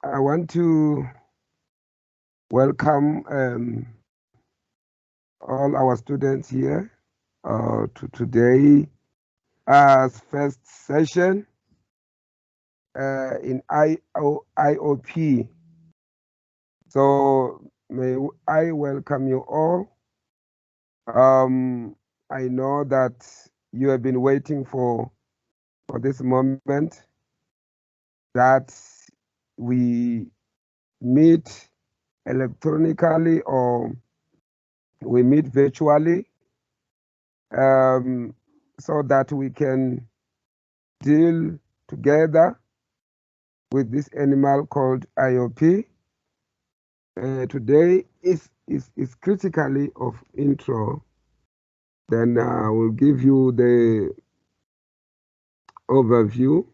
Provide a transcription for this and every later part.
I want to welcome all our students here to today as first session in IOP. So may I welcome you all. I know that you have been waiting for this moment that we meet electronically or we meet virtually, so that we can deal together with this animal called IOP. Today is critically of intro. Then I will give you the overview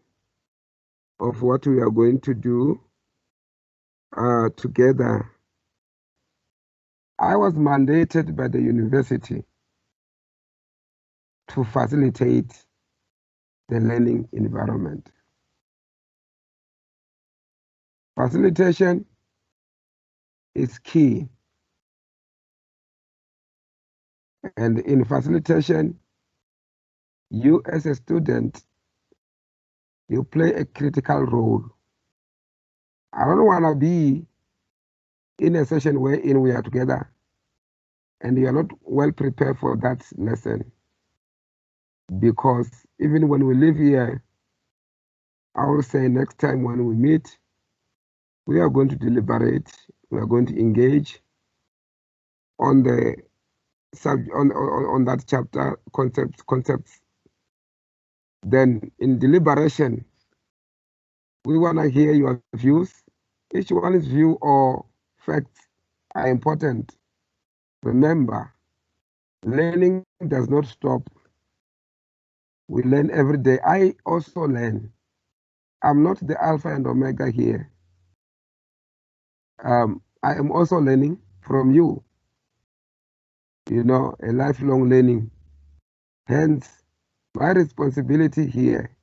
of what we are going to do together. I was mandated by the university to facilitate the learning environment. Facilitation is key. And in facilitation, you as a student, you play a critical role. I don't want to be in a session wherein we are together and you are not well prepared for that lesson. Because even when we live here, I will say next time when we meet, we are going to deliberate, we are going to engage on the on that chapter concepts. Then in deliberation, we want to hear your views. Each one's view or facts are important. Remember, learning does not stop. We learn every day. I also learn. I'm not the alpha and omega here. I am also learning from you. You know, a lifelong learning. Hence, my responsibility here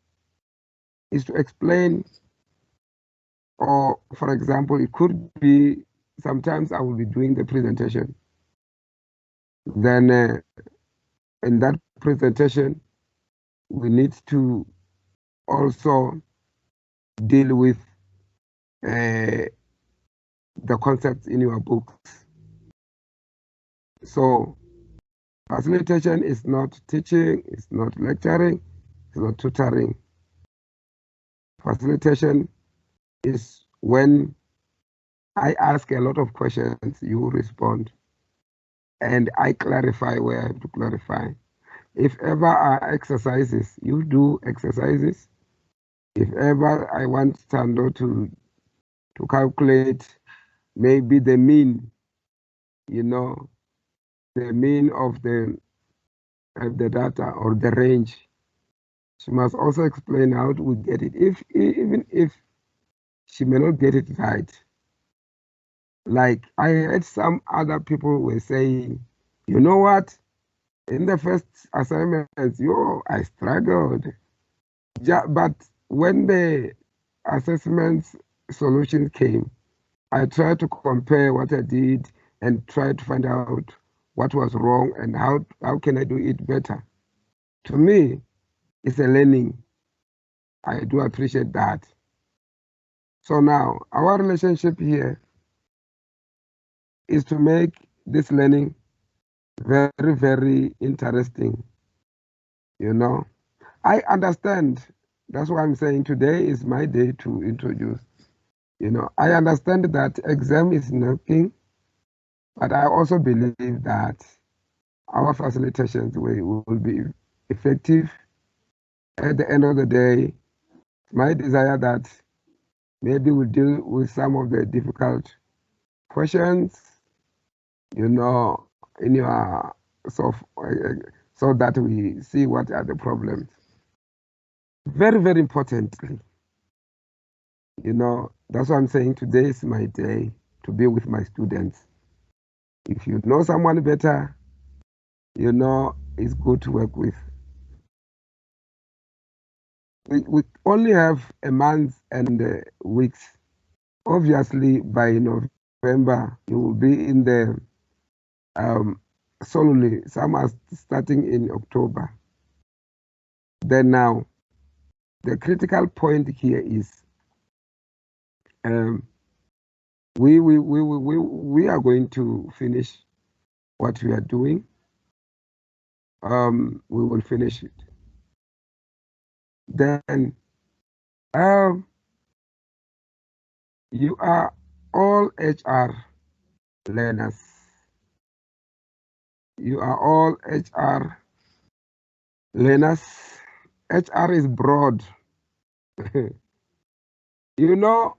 is to explain, or for example, it could be sometimes I will be doing the presentation. Then in that presentation, we need to also deal with the concepts in your books. So facilitation is not teaching, it's not lecturing, it's not tutoring. Facilitation is when I ask a lot of questions, you respond, and I clarify where I have to clarify. If ever are exercises, you do exercises. If ever I want Sando to calculate maybe the mean, you know, the mean of the data or the range, she must also explain how we get it. Even if she may not get it right. Like I heard some other people were saying, you know what? In the first assignments, I struggled. But when the assessments solutions came, I tried to compare what I did and try to find out what was wrong and how can I do it better. To me, it's a learning. I do appreciate that. So now, our relationship here is to make this learning very, very interesting. You know, I understand. That's why I'm saying today is my day to introduce. You know, I understand that exam is knocking, but I also believe that our facilitations will be effective. At the end of the day, my desire that maybe we'll deal with some of the difficult questions, you know, in your so that we see what are the problems. Very, very importantly, you know, that's what I'm saying. Today is my day to be with my students. If you know someone better, you know, it's good to work with. We only have a month and weeks Obviously, by November, you will be in the solely, some are starting in October. Then now, the critical point here is we are going to finish what we are doing. We will finish it. Then you are all HR learners. You are all HR learners. HR is broad. you know,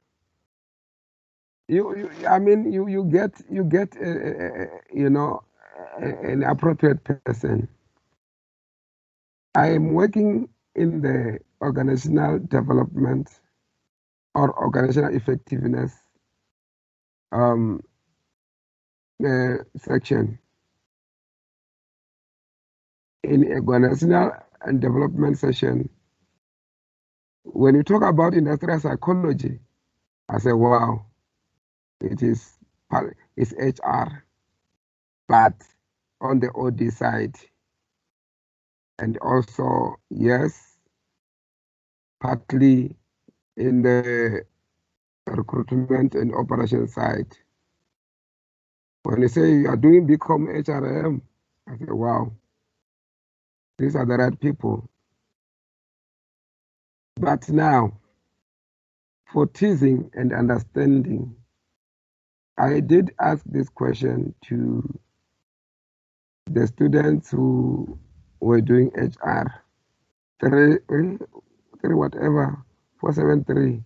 I mean, you get an appropriate person. I am working in the organizational development or organizational effectiveness section. In organizational and development session, when you talk about industrial psychology, I say, wow, it's HR, but on the OD side. And also, yes, partly in the recruitment and operation side. When you say you are doing become HRM, I say, wow, these are the right people. But now, for teasing and understanding, I did ask this question to the students who were doing HR. Three whatever, 473.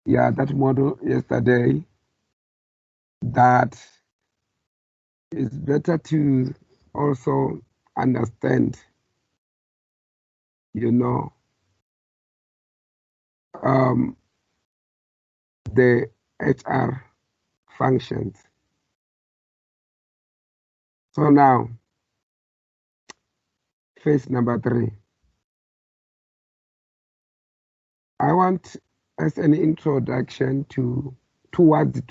Yeah, that model yesterday, that it's better to also understand, the HR functions. So now, phase number 3. I want as an introduction towards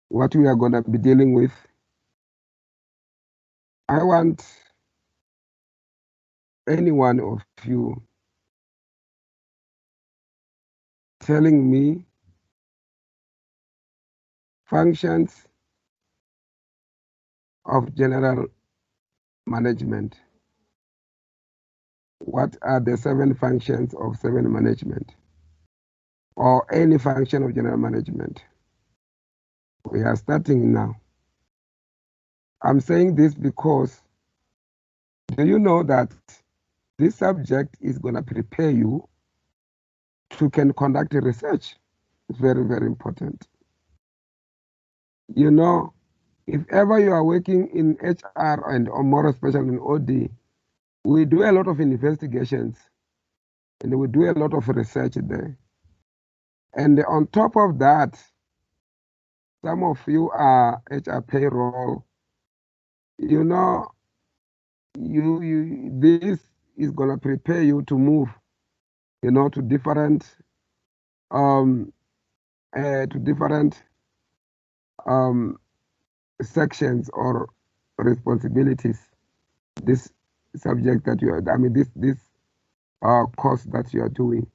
what we are going to be dealing with. I want any one of you telling me functions of general management. What are the 7 functions of 7 management, or any function of general management? We are starting now. I'm saying this because, do you know that this subject is going to prepare you to can conduct a research? It's very, very important. If ever you are working in HR or more especially in OD, we do a lot of investigations and we do a lot of research there. And on top of that, some of you are HR payroll. This is gonna prepare you to move, to different sections or responsibilities. This subject that you are, I mean, this course that you are doing.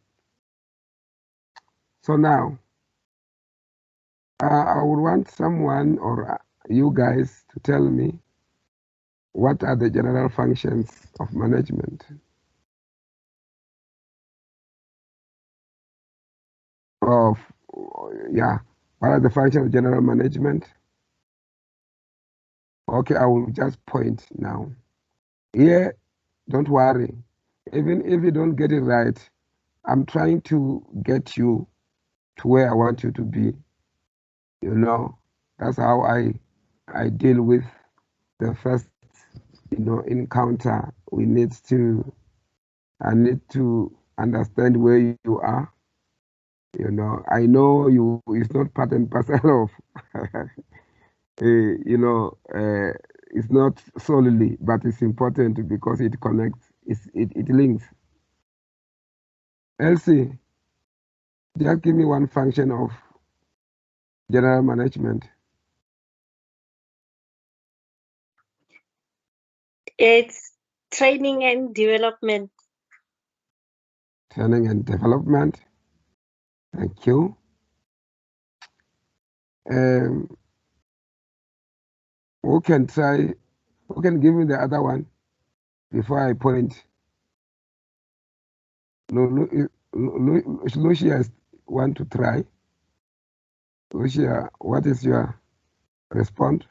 So now, I would want someone or you guys to tell me what are the general functions of management. What are the functions of general management? Okay, I will just point now. Here, don't worry. Even if you don't get it right, I'm trying to get you to where I want you to be. That's how I deal with the first, encounter. I need to understand where you are. I know it's not part and parcel of, it's not solely, but it's important because it connects, it links. Elsie, just give me one function of general management? It's training and development. Training and development. Thank you. Who can try? Who can give me the other one before I point? Lucia want to try. Lucia, what is your response?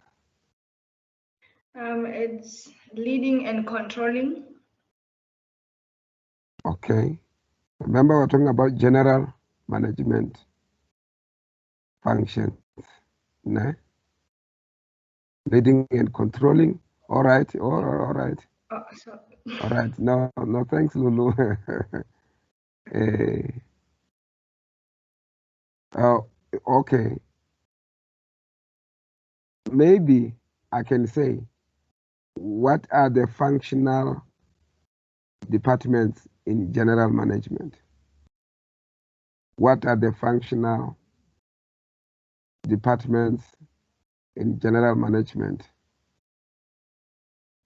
It's leading and controlling. Okay. Remember, we're talking about general management functions. No? Leading and controlling. All right. All right. Oh, sorry. All right. No, thanks, Lulu. Oh, okay. Maybe I can say, what are the functional departments in general management? What are the functional departments in general management?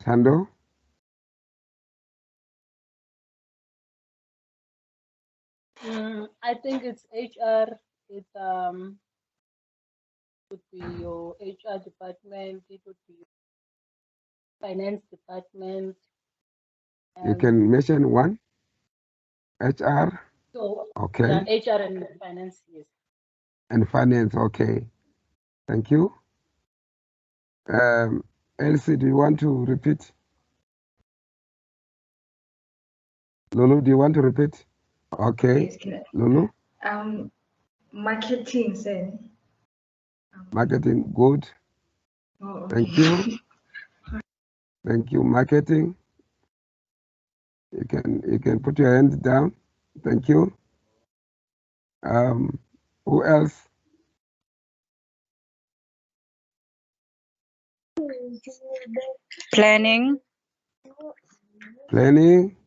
Tando? I think it's HR. It would be your HR department. It would be your finance department. You can mention one. HR. So Okay. yeah, HR and finance, yes. And finance. Okay. Thank you. Elsie, do you want to repeat? Lulu, do you want to repeat? Okay. Yes, Lulu? Marketing, sir. Marketing, good. Oh, okay. Thank you. Thank you. Marketing. You can put your hands down. Thank you. Who else? Planning. Planning.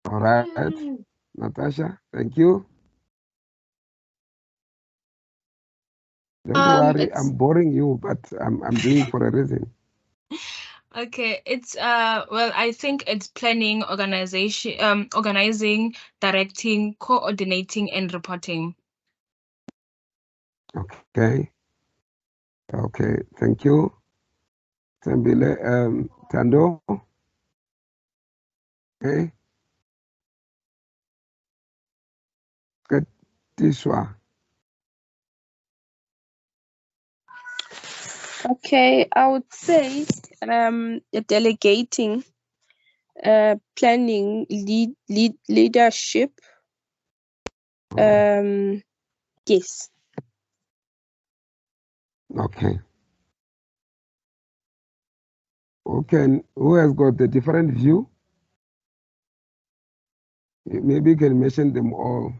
All right. Natasha, thank you. Don't worry, I'm boring you, but I'm doing for a reason. Okay, it's well, I think it's planning, organization, organizing, directing, coordinating, and reporting. Okay. Okay, thank you. Tembile, Tando. Okay. Katiswa. Okay, I would say delegating, planning, leadership. Yes. Okay. Okay, who has got the different view? Maybe you can mention them all.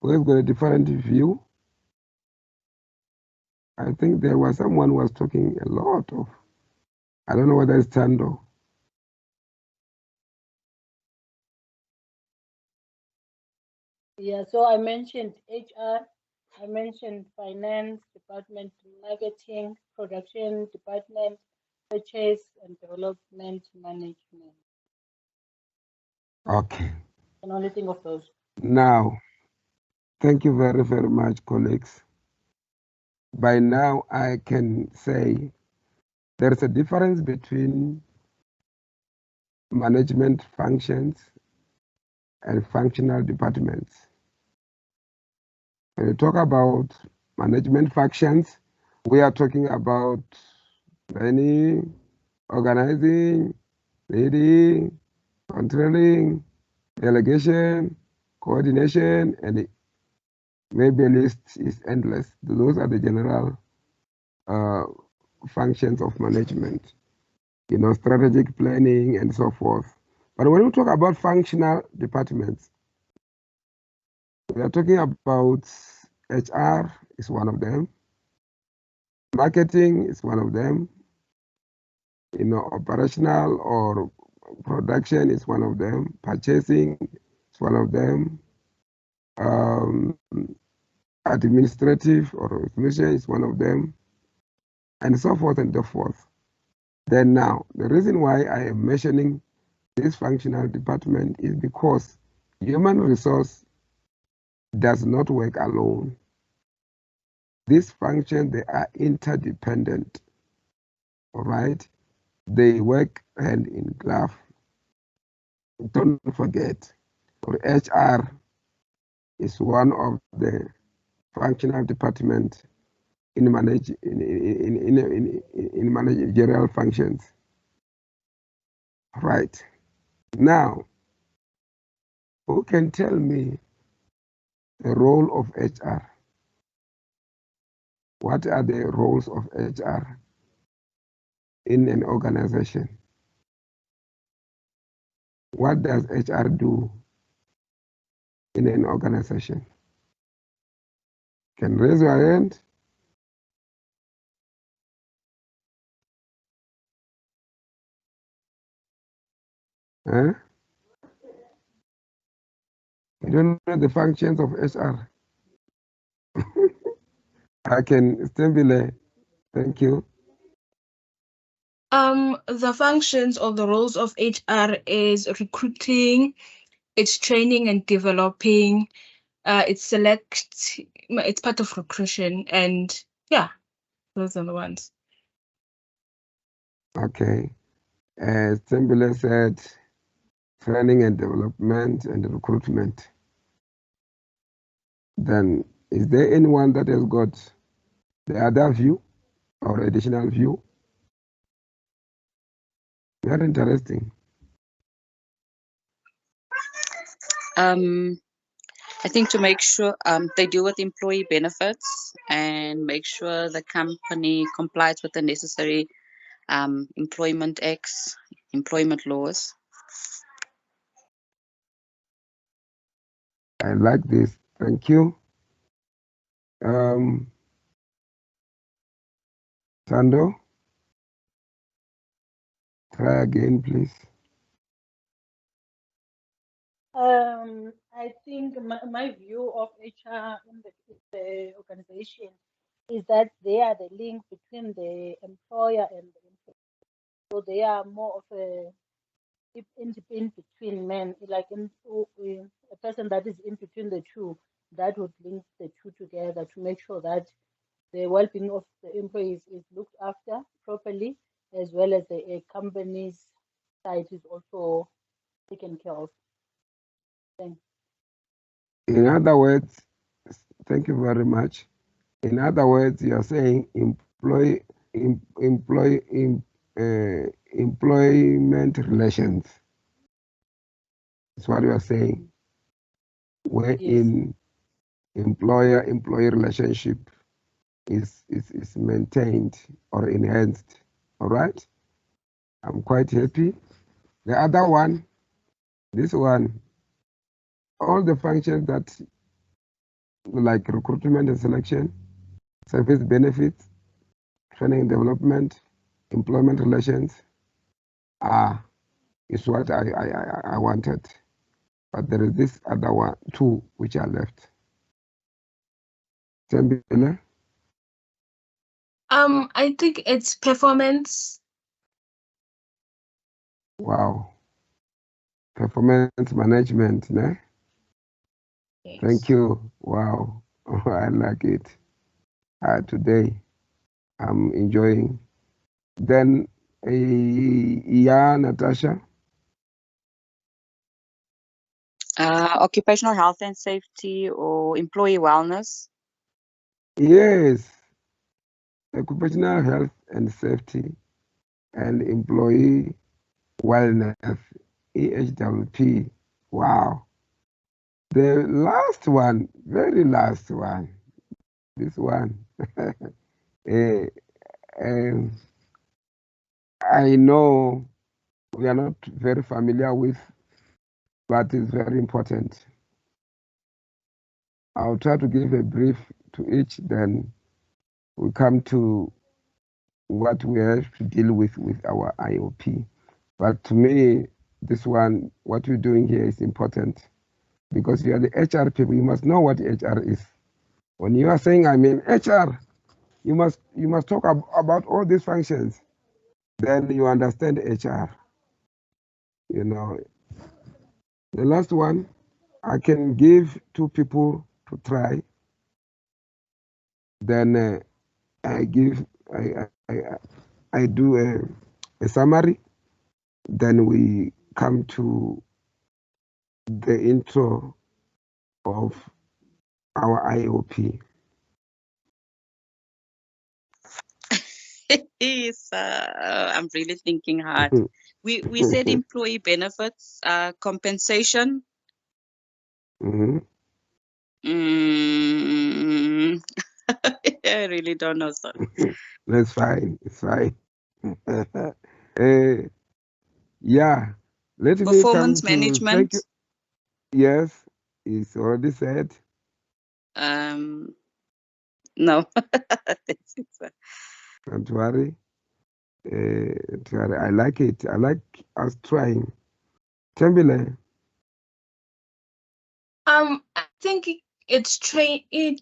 Who has got a different view? I think there was someone who was talking a lot of, I don't know whether it's Tando. Yeah, so I mentioned HR, I mentioned finance department, marketing, production department, purchase and development management. Okay. I can only think of those. Now, thank you very, very much, colleagues. By now, I can say there's a difference between management functions and functional departments. When we talk about management functions, we are talking about planning, organizing, leading, controlling, delegation, coordination, and maybe the list is endless. Those are the general functions of management, strategic planning and so forth. But when we talk about functional departments, we are talking about HR is one of them, marketing is one of them, operational or production is one of them, purchasing is one of them. I administrative or resolution is one of them, and so forth and so forth. Then now, the reason why I am mentioning this functional department is because human resource does not work alone. These functions, they are interdependent, all right? They work hand in glove. Don't forget, for HR is one of the functional department in managerial functions. Right. Now, who can tell me the role of HR? What are the roles of HR in an organization? What does HR do in an organization? Can raise your hand? Huh? You don't know the functions of HR? I can stimulate. Thank you. The functions or the roles of HR is recruiting, it's training and developing, it's part of recruitment, and yeah, those are the ones. Okay. As Tembele said, training and development and recruitment. Then, is there anyone that has got the other view or additional view? Very interesting. I think to make sure they deal with employee benefits and make sure the company complies with the necessary employment acts, employment laws. I like this. Thank you. Sando, try again, please. I think my view of HR in the organization is that they are the link between the employer and the employee. So they are more of a in between men, like a person that is in between the two, that would link the two together to make sure that the well-being of the employees is looked after properly, as well as the company's side is also taken care of. Thanks. In other words, thank you very much. In other words, you are saying employment relations. That's what you are saying. Wherein employer-employee relationship is maintained or enhanced. All right? I'm quite happy. The other one, this one, all the functions that like recruitment and selection, service benefits, training and development, employment relations, is what I wanted. But there is this other one, two, which are left. Tembele? I think it's performance. Wow. Performance management, ne? Yes. Thank you. Wow. I like it. Today, I'm enjoying. Then, yeah, Natasha? Occupational health and safety or employee wellness. Yes. Occupational health and safety and employee wellness, EHWP. Wow. The last one, very last one, this one. I know we are not very familiar with, but it's very important. I'll try to give a brief to each, then we come to what we have to deal with our IOP. But to me, this one, what we're doing here is important because you are the HR people. You must know what HR is. When you are saying I'm in HR, you must talk about all these functions. Then you understand HR. You know, the last one, I can give 2 people to try. Then I do a summary. Then we come to the intro of our IOP. Yes, I'm really thinking hard. We said employee benefits, compensation. Mhm. I really don't know, sir. That's fine. It's fine. uh, yeah. Let me come Performance to thank you. management. Yes, it's already said. No. That's it, sir. Don't worry. I like it. I like us trying. Tembile, I think it's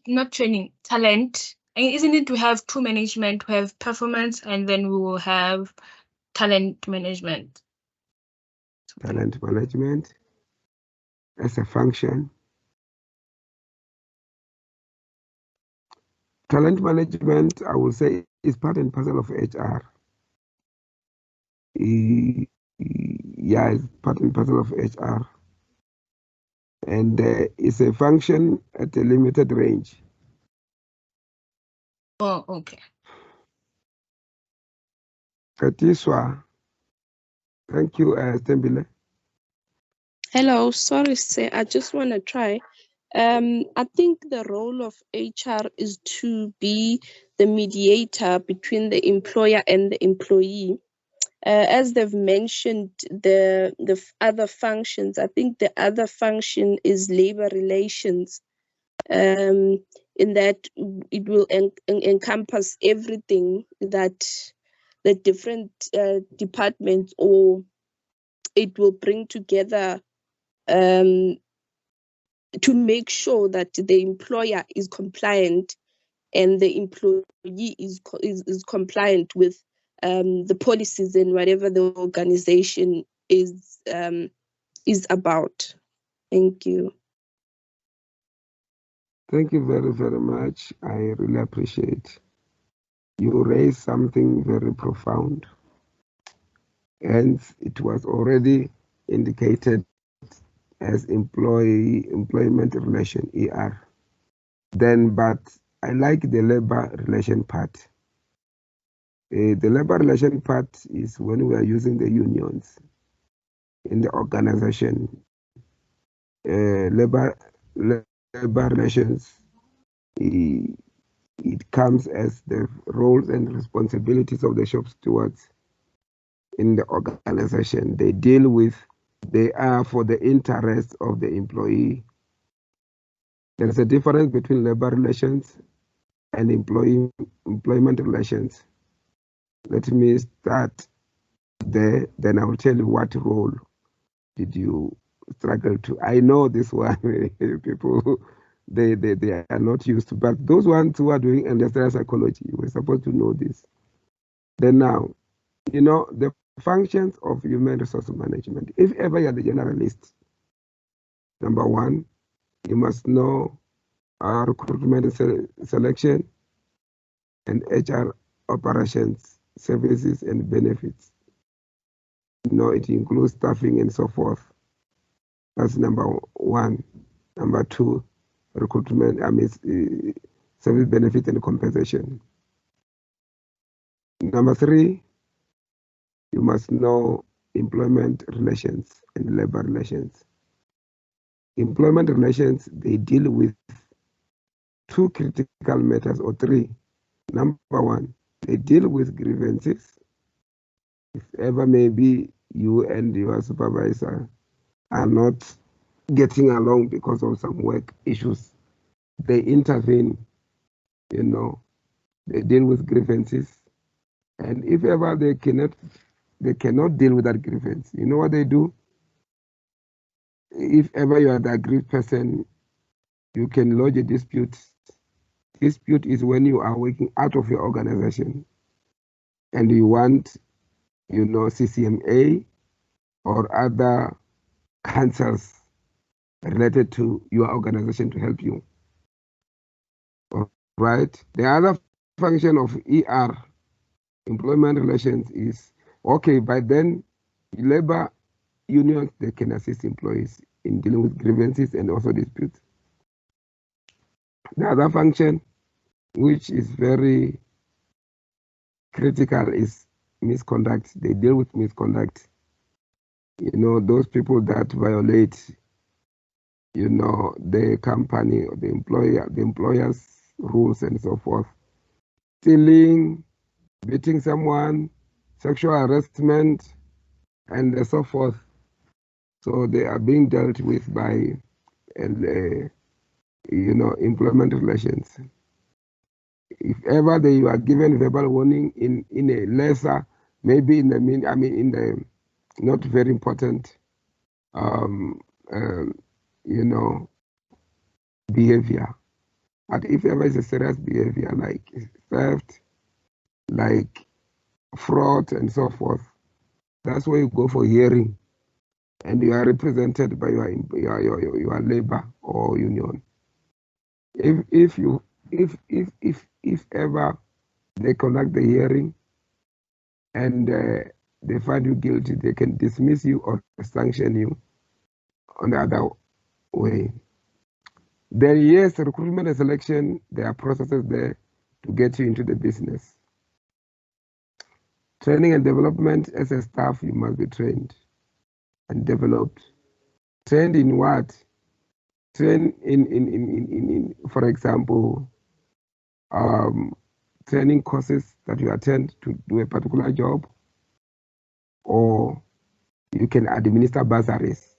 not training, talent. Isn't it? We have 2 management, we have performance, and then we will have talent management. talent management as a function. Talent management, I will say, is part and parcel of HR. Yeah, it's part and parcel of HR. And it's a function at a limited range. Oh, okay. Katiswa, thank you, Tembile. Hello, sorry, sir. I just want to try. I think the role of HR is to be the mediator between the employer and the employee. As they've mentioned, the other functions. I think the other function is labor relations. In that it will encompass everything that the different departments, or it will bring together to make sure that the employer is compliant and the employee is compliant with the policies and whatever the organization is about. Thank you. Thank you very, very much. I really appreciate. You raised something very profound. Hence, it was already indicated as employment relation, ER. Then, but I like the labor relation part. The labor relation part is when we are using the unions in the organization. Labor relations, it comes as the roles and responsibilities of the shop stewards in the organization. They are for the interest of the employee. There is a difference between labor relations and employment relations. Let me start there, then I will tell you what role did you struggle to. I know this one, people, they are not used to, but those ones who are doing industrial psychology, we're supposed to know this. Then now, the functions of human resource management. If ever you're the generalist, number one, you must know recruitment and selection and HR operations, services and benefits. It includes staffing and so forth. That's number one. Number two, recruitment, service benefit and compensation. Number three, you must know employment relations and labor relations. Employment relations, they deal with 2 critical matters, or 3. Number one, they deal with grievances. If ever maybe you and your supervisor are not getting along because of some work issues, they intervene, they deal with grievances. And if ever they cannot deal with that grievance, you know what they do? If ever you are the aggrieved person, you can lodge a dispute dispute is when you are working out of your organization and you want, CCMA or other councils related to your organization to help you. All right. The other function of ER, employment relations, is okay. By then, labor unions, they can assist employees in dealing with grievances and also disputes. The other function, which is very critical, is misconduct. They deal with misconduct. Those people that violate, the company or the employer's rules and so forth. Stealing, beating someone, sexual harassment, and so forth. So they are being dealt with by, employment relations. If ever you are given verbal warning in a lesser, maybe in the not very important, behavior. But if ever it's a serious behavior like theft, like fraud, and so forth, that's where you go for hearing, and you are represented by your labor or union. If ever they conduct the hearing and they find you guilty, they can dismiss you or sanction you on the other way. Then yes, recruitment and selection, there are processes there to get you into the business. Training and development, as a staff, you must be trained and developed. Trained in what? Train in for example, training courses that you attend to do a particular job, or you can administer bursaries,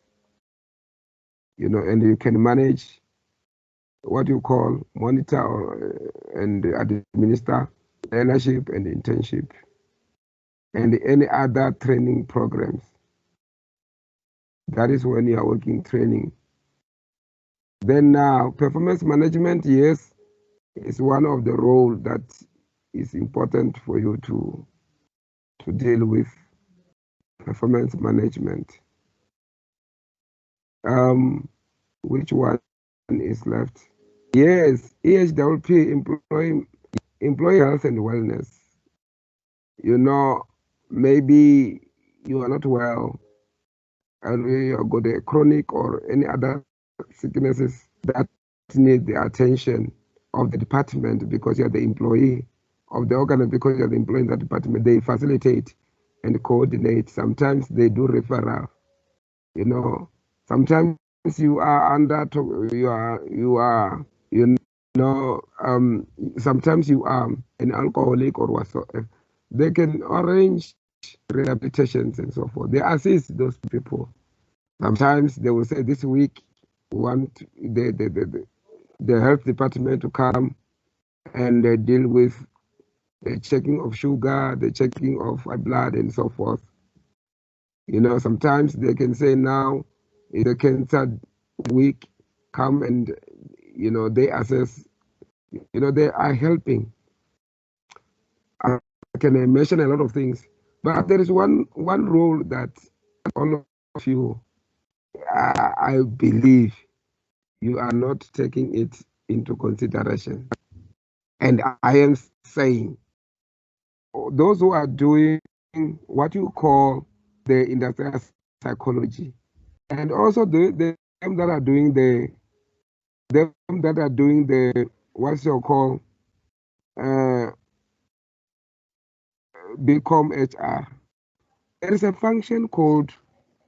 and you can manage what you call monitor and administer learnership and internship and any other training programs. That is when you are working training. Then now, performance management, yes, is one of the roles that is important for you to deal with performance management. Which one is left? Yes, EHWP, employee health and wellness. Maybe you are not well, and you have got a chronic or any other sicknesses that need the attention of the department because you're the employee of the organization, because you're the employee in that department. They facilitate and coordinate. Sometimes they do referral. Sometimes you are sometimes you are an alcoholic or whatsoever. They can arrange rehabilitations and so forth. They assist those people. Sometimes they will say this week we want the health department to come and deal with the checking of sugar, the checking of blood and so forth. Sometimes they can say now is a cancer week, come and they assess, they are helping. I can mention a lot of things, but there is one role that all of you, I believe you are not taking it into consideration. And I am saying those who are doing what you call the industrial psychology, and also them that are doing what's your call become HR. There is a function called,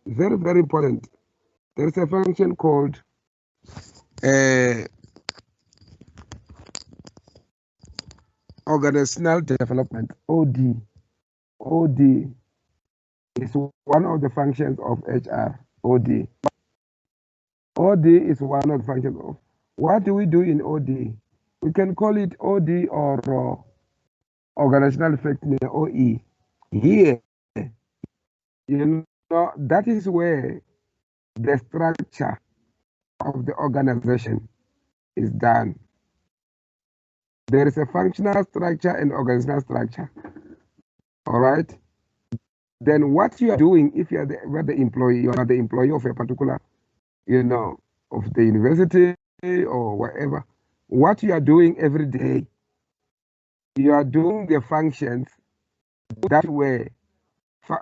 very, very important. There is a function called organizational development, OD. OD is one of the functions of HR, OD. OD is one of the functions of, what do we do in OD? We can call it OD or organizational effectiveness, OE. Here, that is where the structure of the organization is done. There is a functional structure and organizational structure. All right. Then what you are doing, if you are the employee, you are the employee of a particular, of the university or whatever, what you are doing every day, you are doing the functions that way,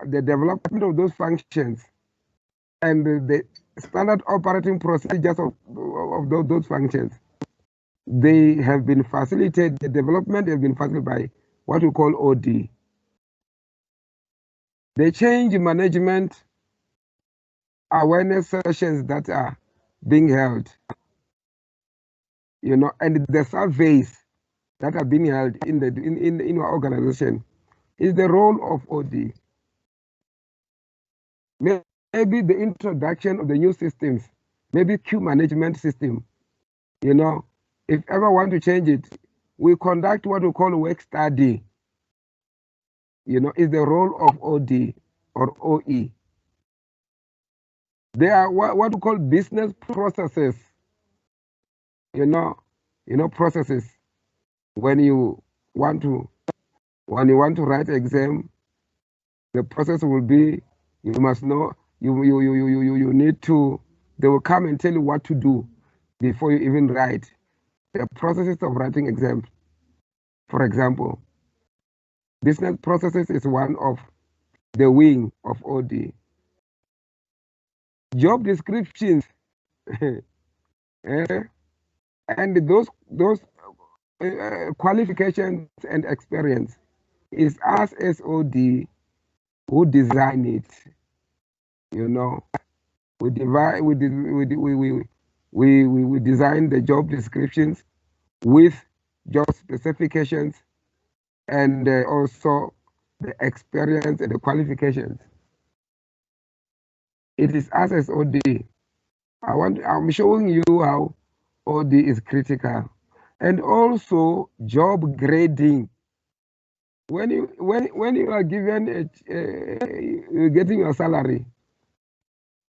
the development of those functions and the standard operating procedures of those functions. They have been facilitated, the development has been facilitated by what we call OD. The change management awareness sessions that are being held, and the surveys that are being held in our organization is the role of OD. Maybe the introduction of the new systems, maybe queue management system, if ever want to change it, we conduct what we call work study, is the role of OD or OE. They are what we call business processes, processes. When you want to write exam, the process will be, you must know, you need to, they will come and tell you what to do before you even write. The processes of writing exams, for example, business processes is one of the wing of OD. Job descriptions, and those qualifications and experience is us as OD who design it. We design the job descriptions with job specifications and also the experience and the qualifications. It is us as OD. I'm showing you how OD is critical, and also job grading. When you are given you're getting your salary,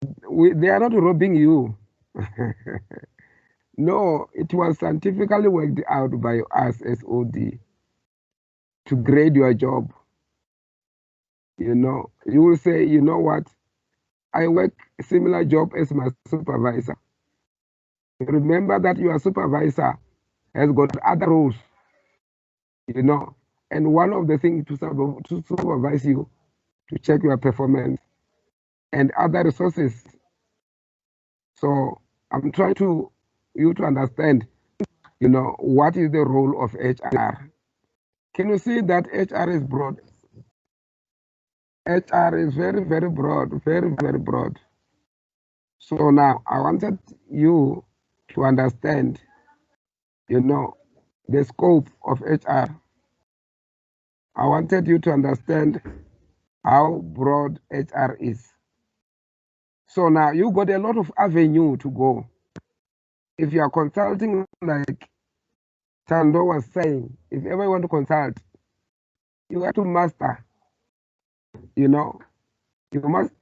they are not robbing you. No, it was scientifically worked out by us as OD to grade your job. You will say, you know what? I work a similar job as my supervisor. Remember that your supervisor has got other roles, and one of the things to supervise you, to check your performance and other resources. So I'm trying you to understand, what is the role of HR. Can you see that HR is broad? HR is very, very broad, very, very broad. So now I wanted you to understand, the scope of HR. I wanted you to understand how broad HR is. So now you got a lot of avenue to go. If you are consulting, like Tando was saying, if ever you want to consult, you have to master, you must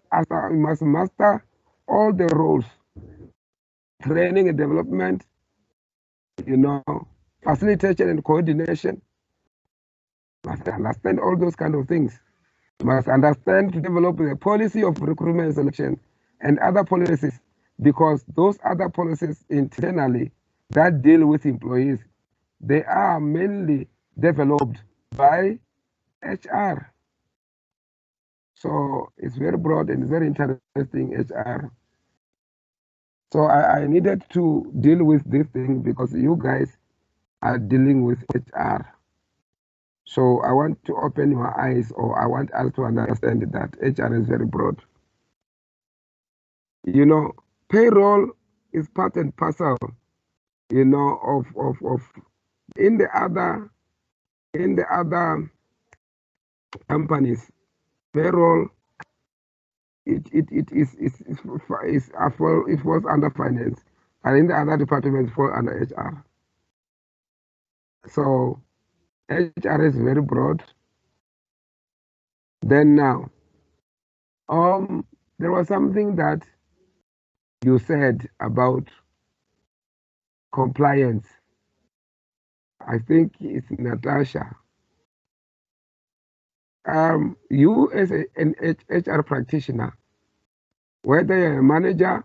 master all the roles, training and development, facilitation and coordination. Must understand all those kind of things. Must understand to develop the policy of recruitment and selection and other policies, because those other policies internally that deal with employees, they are mainly developed by HR. So it's very broad and very interesting, HR. So I needed to deal with this thing because you guys are dealing with HR. So I want to open your eyes, or I want us to understand that HR is very broad. Payroll is part and parcel, of in the other companies. Payroll, it falls under finance, and in the other departments fall under HR. So HR is very broad. Then now, there was something that you said about compliance. I think it's Natasha. You as an HR practitioner, whether you're a manager,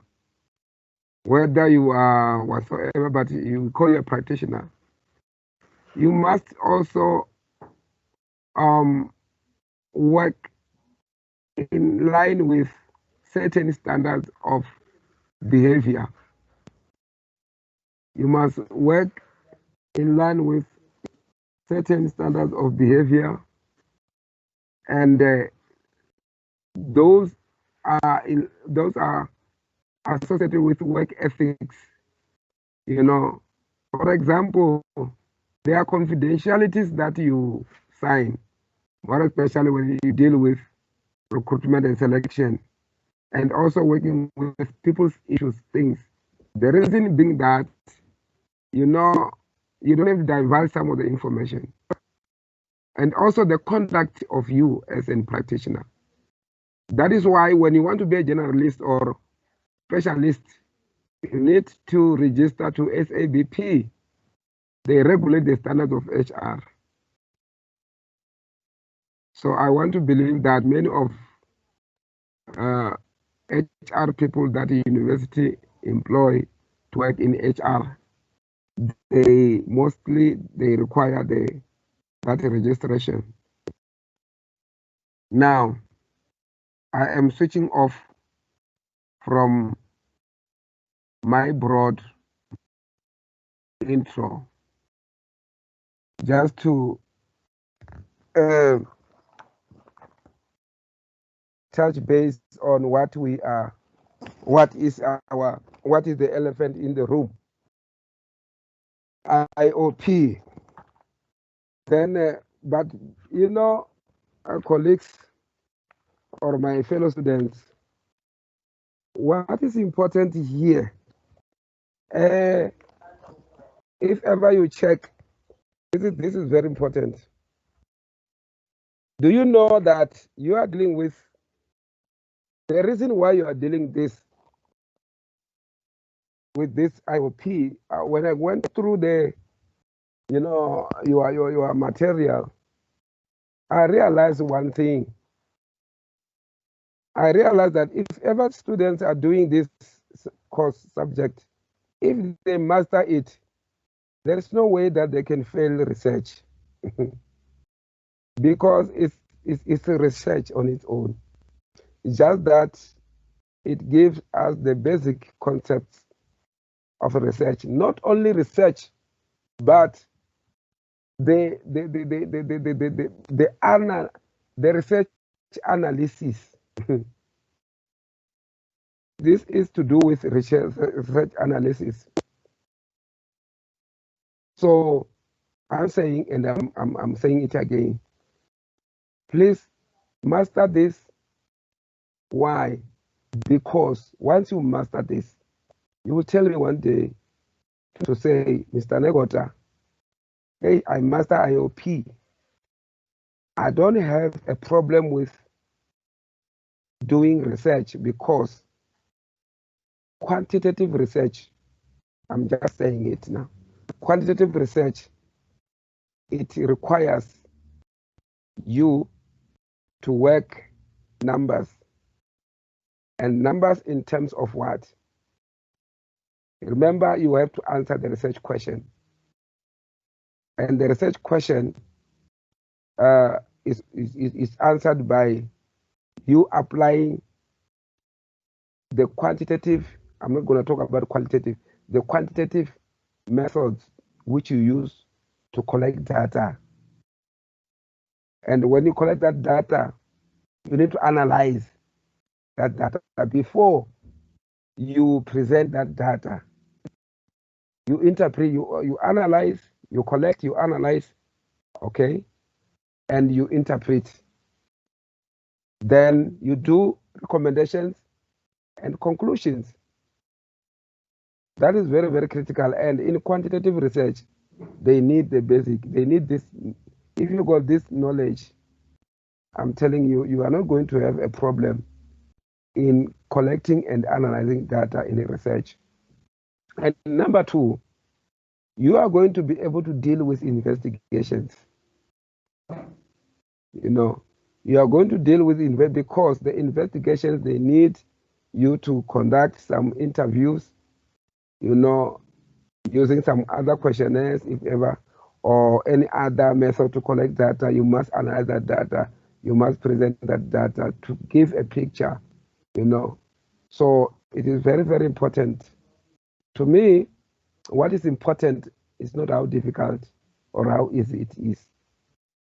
whether you are whatsoever, but you call you a practitioner, you must also work in line with certain standards of behavior. You must work in line with certain standards of behavior, and those are associated with work ethics. You know, for example, there are confidentialities that you sign, more especially when you deal with recruitment and selection, and also working with people's issues, things. The reason being that, you know, you don't have to divulge some of the information. And also the conduct of you as a practitioner. That is why when you want to be a generalist or specialist, you need to register to SABP. They regulate the standards of HR. So I want to believe that many of HR people that the university employ to work in HR, they require that registration. Now, I am switching off from my broad intro just to touch base on what we are, what is the elephant in the room. IOP. Then, but you know, colleagues or my fellow students, what is important here, if ever you check, this is very important. Do you know that you are dealing with the reason why you are dealing with this IOP? When I went through your material, I realized one thing. I realized that if ever students are doing this course subject, if they master it, there is no way that they can fail research because it's a research on its own. It's just that it gives us the basic concepts of research. Not only research, but the research analysis. This is to do with research analysis. So I'm saying, and I'm saying it again, please master this. Why? Because once you master this, you will tell me one day to say, Mr. Negota, hey, I master IOP. I don't have a problem with doing research because quantitative research, I'm just saying it now, quantitative research, it requires you to work numbers. And numbers in terms of what? Remember, you have to answer the research question. And the research question is answered by you applying the quantitative, I'm not going to talk about qualitative, the quantitative methods which you use to collect data. And when you collect that data, you need to analyze that data before you present that data. You interpret, you analyze, you collect, you analyze, okay, and you interpret. Then you do recommendations and conclusions. That is very, very critical. And in quantitative research, they need the basic, they need this. If you got this knowledge, I'm telling you, you are not going to have a problem in collecting and analyzing data in a research. And number two, you are going to be able to deal with investigations. You know, you are going to deal with because the investigations, they need you to conduct some interviews, you know, using some other questionnaires, if ever, or any other method to collect data. You must analyze that data. You must present that data to give a picture, you know. So it is very, very important. To me, what is important is not how difficult or how easy it is.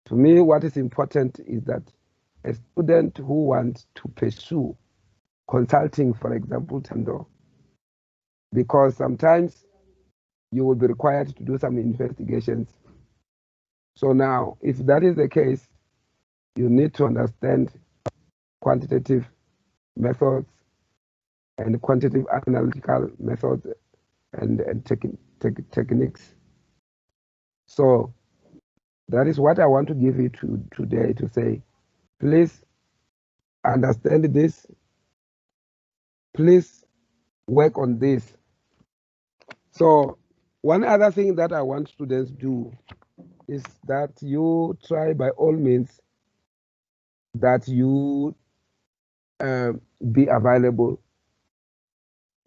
To me, what is important is that a student who wants to pursue consulting, for example, Tando, because sometimes you will be required to do some investigations. So now, if that is the case, you need to understand quantitative methods and quantitative analytical methods and techniques. So that is what I want to give you today to say, please understand this, please work on this. So one other thing that I want students to do is that you try by all means that you be available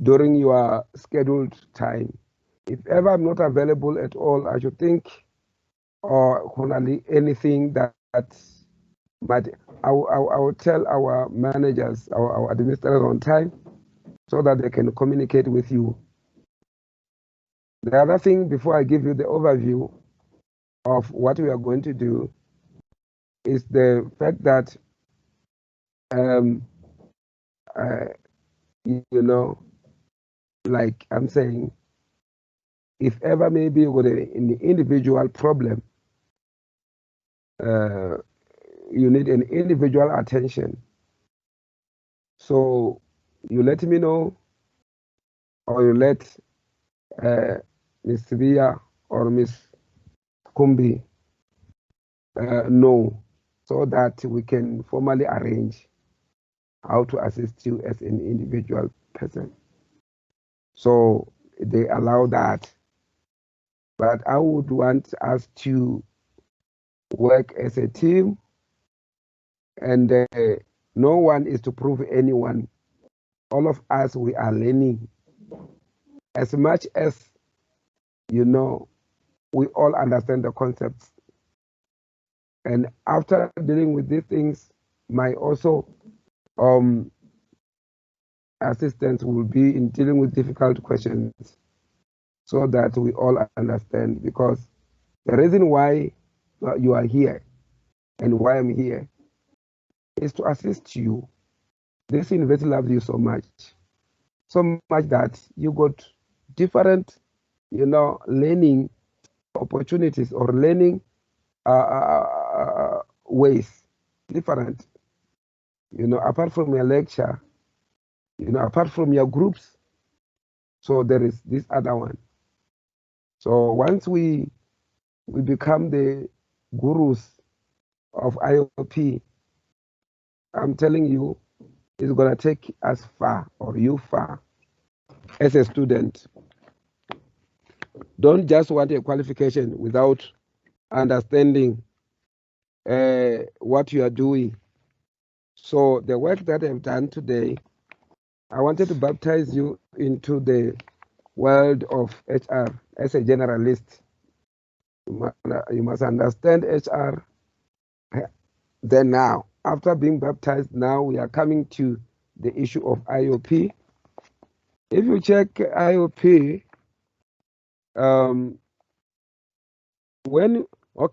during your scheduled time. If ever I'm not available at all, I should think or only anything that might, I will tell our managers, our administrators on time so that they can communicate with you. The other thing, before I give you the overview of what we are going to do, is the fact that, you know, like I'm saying, if ever maybe with an individual problem, you need an individual attention. So you let me know, or you let Ms. Sibia or Ms. Kumbi know, so that we can formally arrange how to assist you as an individual person. So they allow that. But I would want us to work as a team, and no one is to prove anyone. All of us, we are learning. As much as, you know, we all understand the concepts. And after dealing with these things, my also assistance will be in dealing with difficult questions so that we all understand. Because the reason why you are here and why I'm here is to assist you. This university loves you so much that you got different, you know, learning opportunities or learning ways, different, you know, apart from your lecture, you know, apart from your groups. So there is this other one. So once we become the gurus of IOP, I'm telling you, it's gonna take us far, or you far, as a student. Don't just want a qualification without understanding what you are doing. So the work that I've done today, I wanted to baptize you into the world of HR as a generalist. You must understand HR. Then now, after being baptized, now we are coming to the issue of IOP. If you check IOP,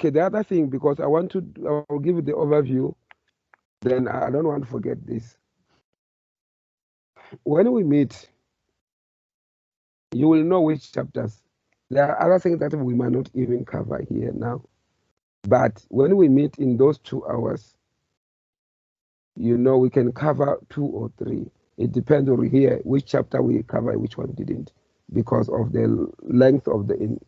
the other thing, because I will give you the overview, then I don't want to forget this. When we meet, you will know which chapters. There are other things that we might not even cover here now. But when we meet in those 2 hours, you know, we can cover 2 or 3. It depends on here which chapter we cover, which one didn't, because of the length of the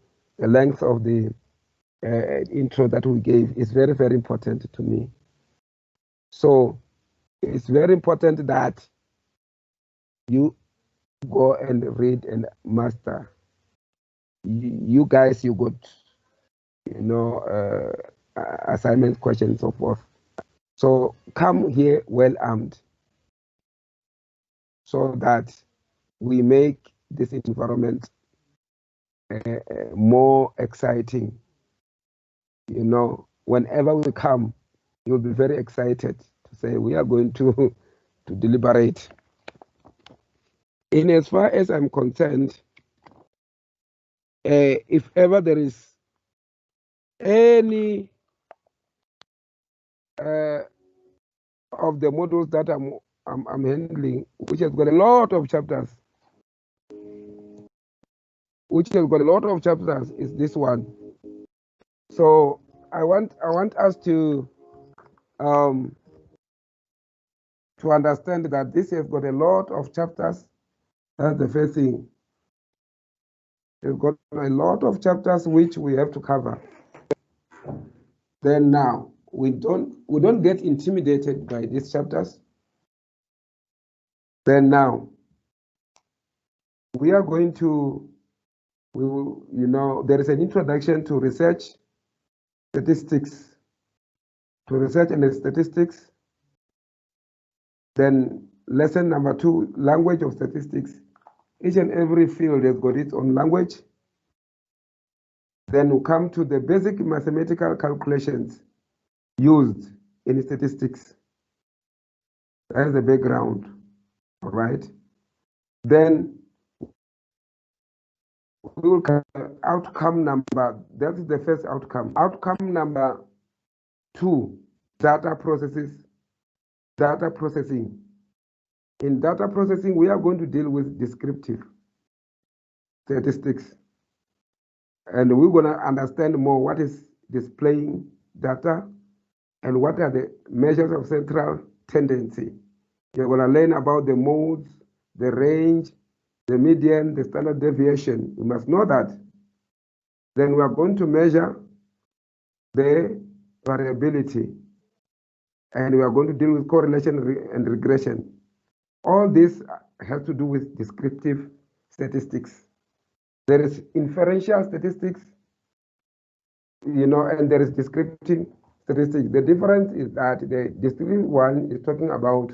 intro that we gave is very, very important to me. So it's very important that you go and read and master you guys, you got, you know, assignment questions, so forth. So come here well armed, so that we make this environment more exciting. You know, whenever we come, you'll be very excited to say we are going to deliberate. In as far as I'm concerned, if ever there is any of the modules that I'm handling, which has got a lot of chapters, is this one. So I want us to understand that this has got a lot of chapters. That's the first thing. It's got a lot of chapters which we have to cover. Then now we don't get intimidated by these chapters. Then now we are going to, we will, you know, there is an introduction to research statistics, and statistics. Then lesson number 2, language of statistics. Each and every field has got its own language. Then we come to the basic mathematical calculations used in statistics. That's the background, all right? Then we will come to outcome number, that's the first outcome. Outcome number 2, data processing. In data processing, we are going to deal with descriptive statistics. And we're going to understand more what is displaying data and what are the measures of central tendency. You're going to learn about the modes, the range, the median, the standard deviation. You must know that. Then we are going to measure the variability. And we are going to deal with correlation and regression. All this has to do with descriptive statistics. There is inferential statistics, you know, and there is descriptive statistics. The difference is that the descriptive one is talking about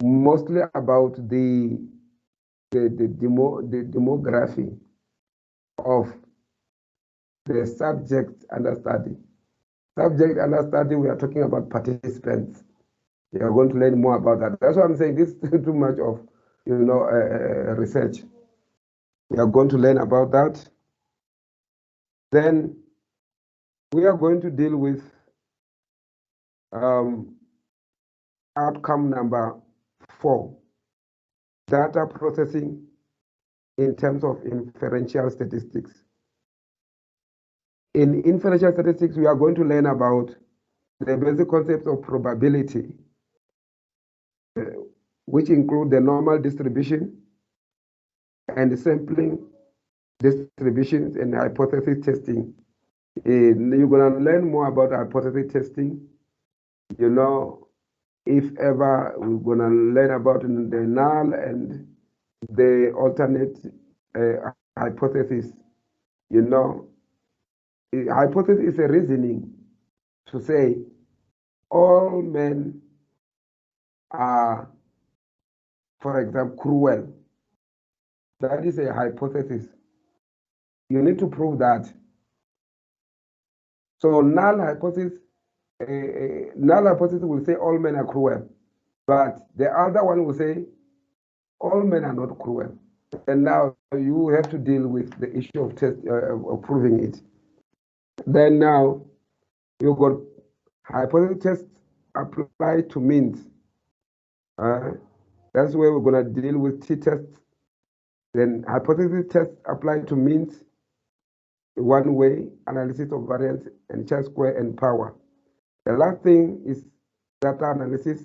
mostly about the demography of the subject under study. Subject under study, we are talking about participants. You are going to learn more about that. That's why I'm saying this is too much of, you know, research. We are going to learn about that. Then we are going to deal with outcome number 4, data processing in terms of inferential statistics. In inferential statistics, we are going to learn about the basic concepts of probability, which include the normal distribution and sampling distributions and hypothesis testing. You're going to learn more about hypothesis testing. You know, if ever we're going to learn about the null and the alternate hypothesis. You know, a hypothesis is a reasoning to say all men are, for example, cruel. That is a hypothesis. You need to prove that. So null hypothesis will say all men are cruel, but the other one will say all men are not cruel. And now you have to deal with the issue of of proving it. Then now you got hypothesis tests applied to means. That's where we're going to deal with t-tests. Then hypothesis tests applied to means, one way, analysis of variance and chi-square and power. The last thing is data analysis.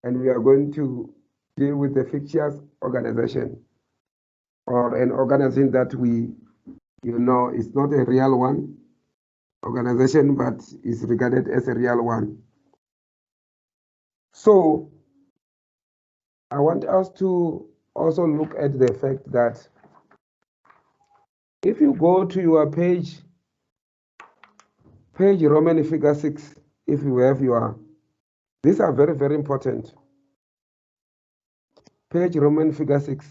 And we are going to deal with the fixtures organization, or an organization that we, you know, is not a real one organization, but is regarded as a real one. So I want us to also look at the fact that If you go to your page Roman figure 6, if you have your, these are very, very important. Page Roman figure 6.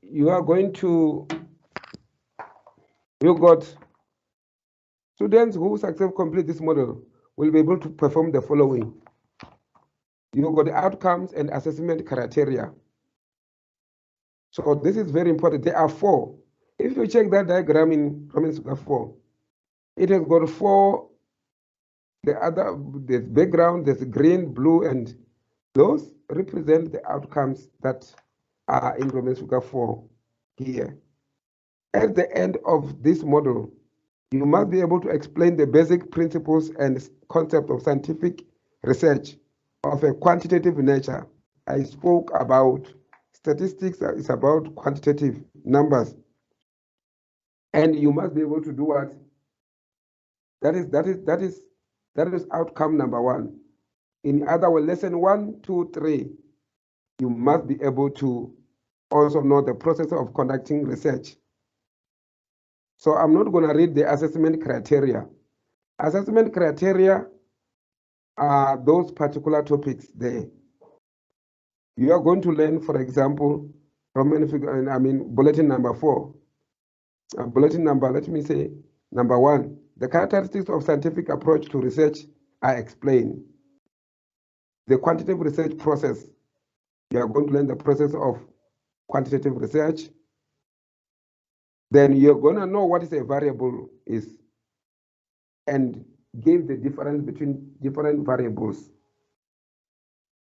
You are going to, you got students who successfully complete this model will be able to perform the following. You got the outcomes and assessment criteria. So this is very important. There are 4. If you check that diagram in Roman figure 4, it has got 4. There's background, there's green, blue, and those represent the outcomes that are in Roman figure 4 here. At the end of this model, you must be able to explain the basic principles and concept of scientific research of a quantitative nature. I spoke about statistics is about quantitative numbers. And you must be able to do what? That is outcome number 1. In other words, lesson 1, 2, 3, you must be able to also know the process of conducting research. So I'm not going to read the assessment criteria. Assessment criteria are those particular topics there. You are going to learn, for example, bulletin number 4. Bulletin number, let me say, number 1. The characteristics of scientific approach to research are explained. The quantitative research process, you are going to learn the process of quantitative research. Then you're going to know what is a variable is and give the difference between different variables.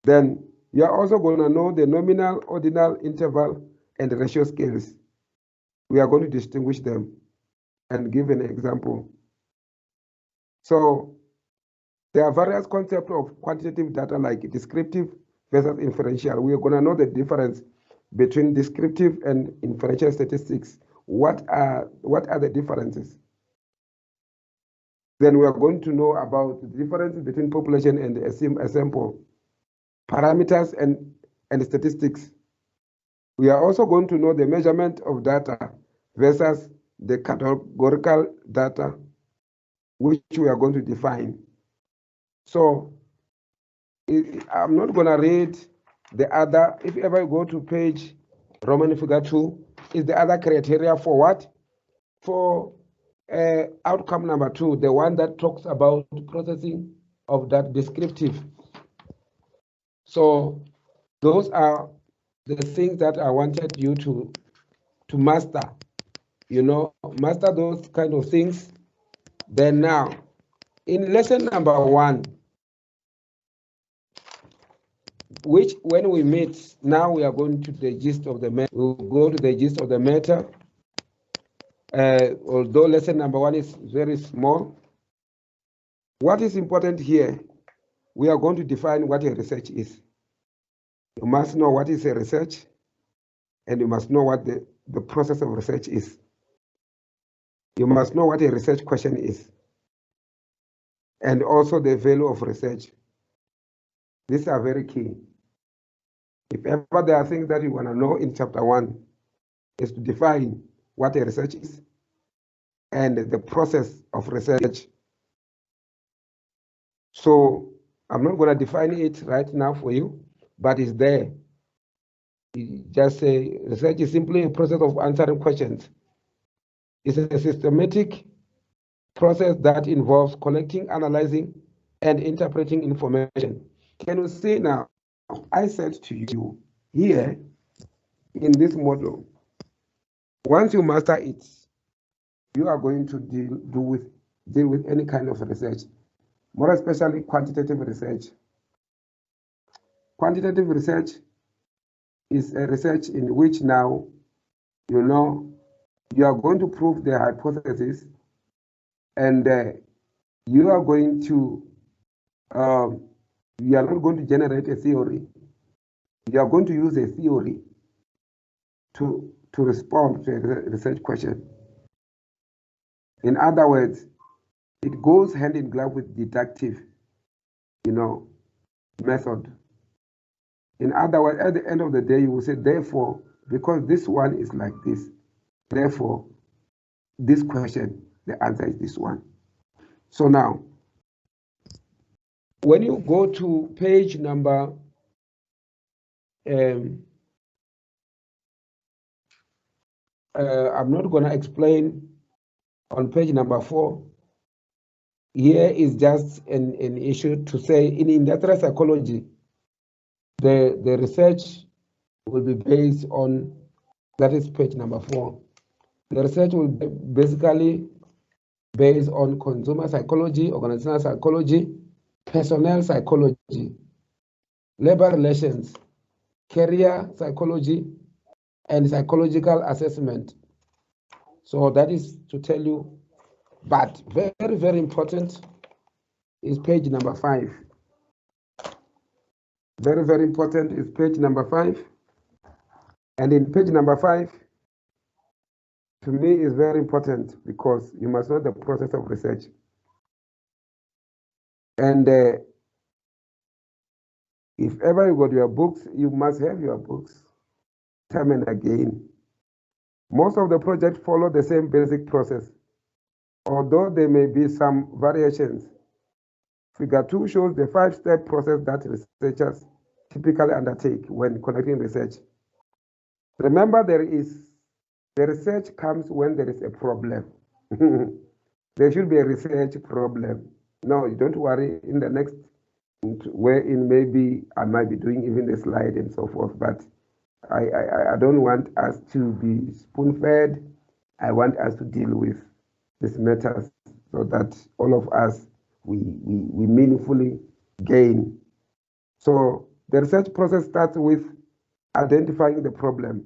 Then you're also going to know the nominal, ordinal, interval, and ratio scales. We are going to distinguish them and give an example. So there are various concepts of quantitative data like descriptive versus inferential. We are going to know the difference between descriptive and inferential statistics. What are the differences? Then we are going to know about the differences between population and a sample, parameters and statistics. We are also going to know the measurement of data versus the categorical data, which we are going to define. So I'm not going to read the other. If ever you go to page Roman figure 2, is the other criteria for what? For outcome number 2, the one that talks about processing of that descriptive. So those are the things that I wanted you to master. You know, master those kind of things. Then now, in lesson number 1, which when we meet, now we are going to the gist of the matter. We'll go to the gist of the matter. Although lesson number 1 is very small, what is important here, we are going to define what a research is. You must know what is a research, and you must know what the process of research is. You must know what a research question is, and also the value of research. These are very key. If ever there are things that you want to know in chapter 1, is to define what a research is and the process of research. So I'm not going to define it right now for you, but it's there. You just say research is simply a process of answering questions. It's a systematic process that involves collecting, analyzing, and interpreting information. Can you see now? I said to you here in this model, once you master it, you are going to deal with any kind of research, more especially quantitative research. Quantitative research is a research in which now, you know, you are going to prove the hypothesis, and you are going to, you are not going to generate a theory. You are going to use a theory to respond to a research question. In other words, it goes hand in glove with deductive, you know, method. In other words, at the end of the day, you will say, therefore, because this one is like this. Therefore, this question, the answer is this one. So now, when you go to page number I'm not going to explain on page number 4. Here is just an issue to say in industrial psychology, the research will be based on, that is page number 4. The research will be basically based on consumer psychology, organizational psychology, personnel psychology, labor relations, career psychology, and psychological assessment. So that is to tell you, but very, very important is page number 5. Very, very important is page number 5. And in page number 5, to me, is very important because you must know the process of research. And if ever you got your books, you must have your books time and again. Most of the projects follow the same basic process, although there may be some variations. Figure 2 shows the 5-step process that researchers typically undertake when conducting research. Remember, the research comes when there is a problem. There should be a research problem. No, you don't worry. In the next, wherein maybe I might be doing even the slide and so forth, but I don't want us to be spoon-fed. I want us to deal with these matters so that all of us, we meaningfully gain. So the research process starts with identifying the problem,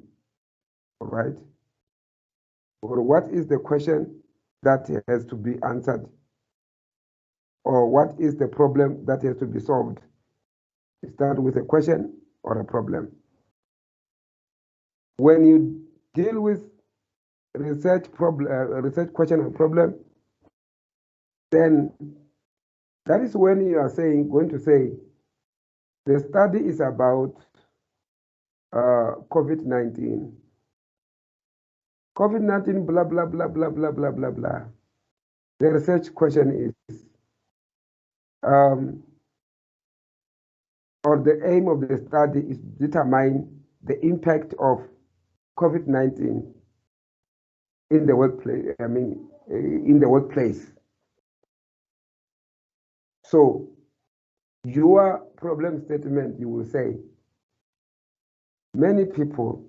all right? Or what is the question that has to be answered? Or what is the problem that has to be solved? You start with a question or a problem. When you deal with research question and problem, then that is when you are going to say, the study is about COVID-19. COVID-19, blah, blah, blah, blah, blah, blah, blah, blah. The research question is, or the aim of the study is to determine the impact of COVID-19 in the workplace, in the workplace. So your problem statement, you will say, many people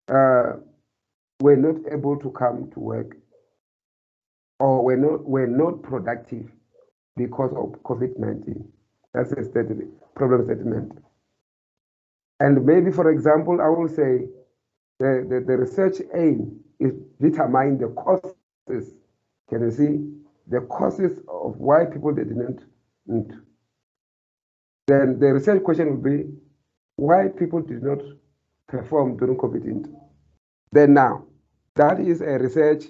were not able to come to work or were not productive because of COVID-19. That's a problem statement. And maybe, for example, I will say the research aim is determine the causes. Can you see the causes of why people didn't? Then the research question will be why people did not perform during COVID-19. Then now, that is a research.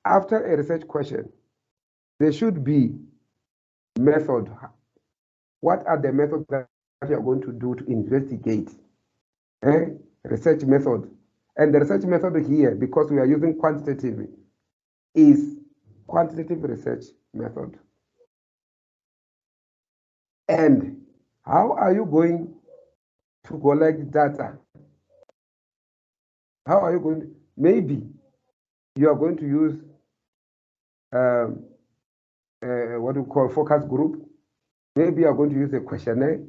After a research question, there should be method. What are the methods that you are going to do to investigate? Research method. And the research method here, because we are using quantitative, is quantitative research method. And how are you going to collect data? How are you going to, maybe you are going to use what we call focus group. Maybe you are going to use a questionnaire.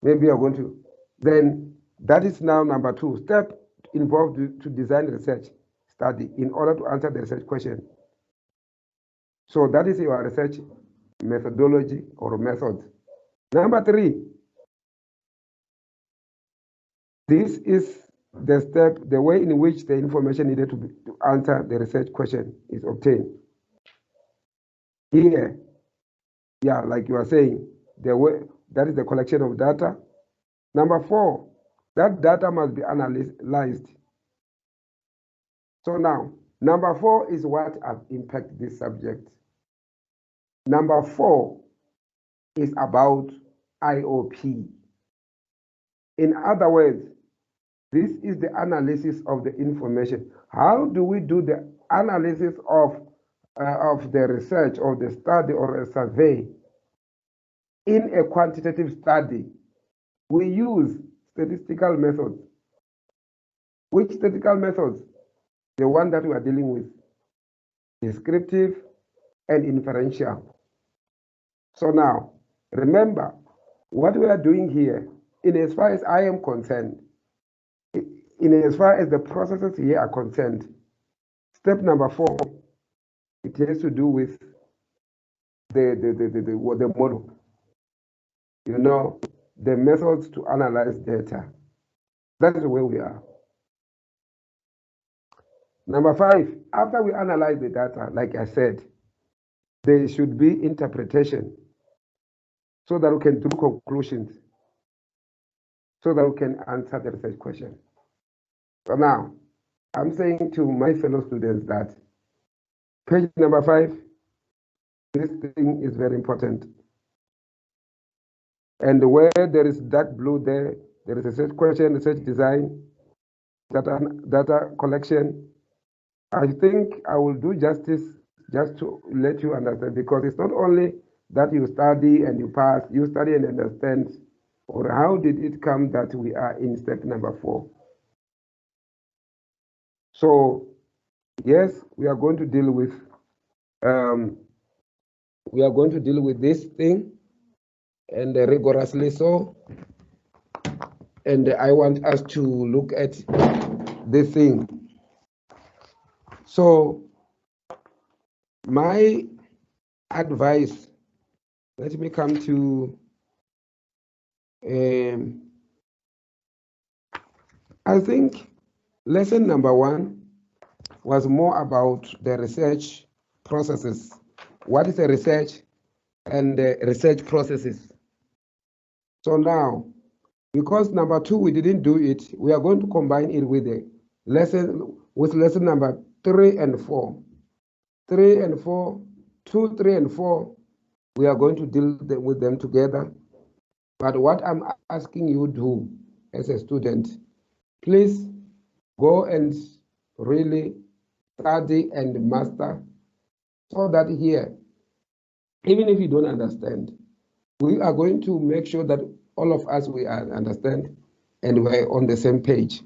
Maybe you are going to, then that is now number 2 step involved to design research study in order to answer the research question. So that is your research methodology or method. Number 3, this is the step, the way in which the information needed to answer the research question is obtained. Here, yeah, like you are saying, the way that is the collection of data. Number 4, that data must be analyzed. So now, number 4 is what has impacted this subject. Number 4 is about IOP. In other words, this is the analysis of the information. How do we do the analysis of the research or the study or a survey? In a quantitative study, we use statistical methods. Which statistical methods? The one that we are dealing with, descriptive and inferential. So now, remember, what we are doing here, in as far as I am concerned, in as far as the processes here are concerned, step number 4, it has to do with the model. You know, the methods to analyze data. That is where we are. Number 5, after we analyze the data, like I said, there should be interpretation so that we can draw conclusions, so that we can answer the research question. So now, I'm saying to my fellow students that page number 5, this thing is very important. And where there is dark blue there is a research question, research design, data collection. I think I will do justice just to let you understand, because it's not only that you study and you pass, you study and understand, or how did it come that we are in step number 4. So yes, we are going to deal with this thing, and rigorously so. And I want us to look at this thing. So my advice, let me come to, I think lesson number 1 was more about the research processes. What is a research and the research processes? So now, because number 2 we didn't do it, we are going to combine it with the lesson number 3 and 4. 3 and 4, 2, 3 and 4, we are going to deal with them together. But what I'm asking you to do as a student, please go and really study and master, so that here, even if you don't understand, we are going to make sure that all of us, we understand and we're on the same page.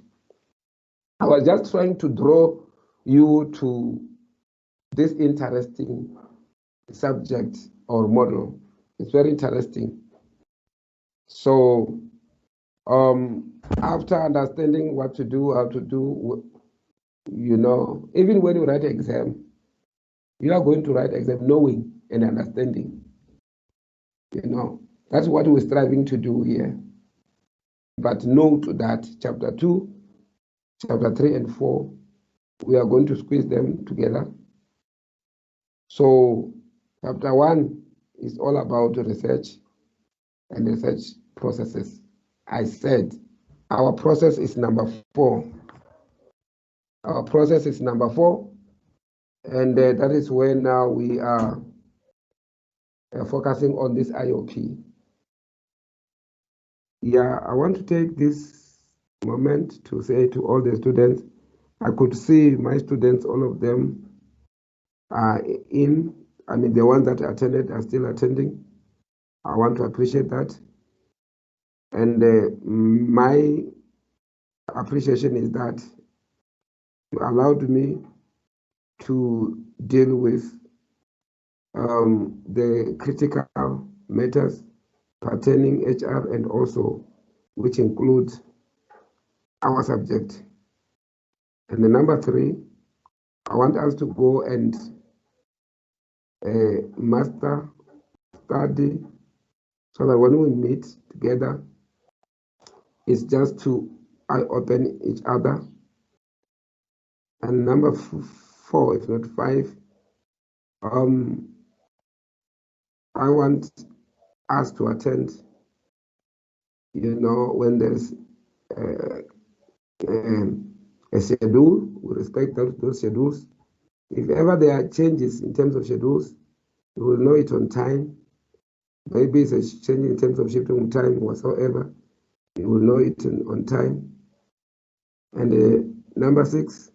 I was just trying to draw you to this interesting subject or model. It's very interesting. So after understanding what to do, how to do, you know, even when you write an exam, you are going to write exam knowing and understanding. You know, that's what we're striving to do here. But note that chapter 2, chapter 3 and 4, we are going to squeeze them together. So chapter 1 is all about research and research processes. I said our process is number 4. Our process is number 4, and that is where now we are focusing on this IOP. Yeah, I want to take this moment to say to all the students, I could see my students, all of them are in. I mean, the ones that attended are still attending. I want to appreciate that. And my appreciation is that you allowed me to deal with the critical matters pertaining HR, and also which includes our subject. And the number 3, I want us to go and master, study, so that when we meet together, it's just to eye-open each other. And number 4, if not 5, I want us to attend, you know, when there's a schedule, we respect those schedules. If ever there are changes in terms of schedules, we will know it on time. Maybe it's a change in terms of shifting time whatsoever. You will know it on time. And number 6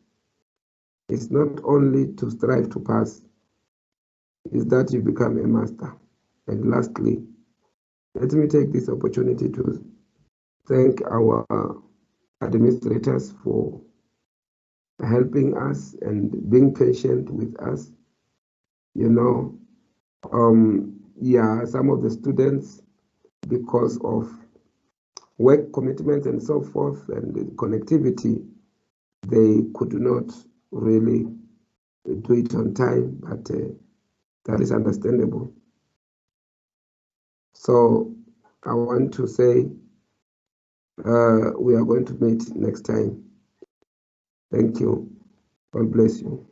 is not only to strive to pass, is that you become a master. And lastly, let me take this opportunity to thank our administrators for helping us and being patient with us. You know, yeah, some of the students, because of work commitments and so forth and the connectivity, they could not really do it on time, but that is understandable. So I want to say we are going to meet next time. Thank you. God bless you.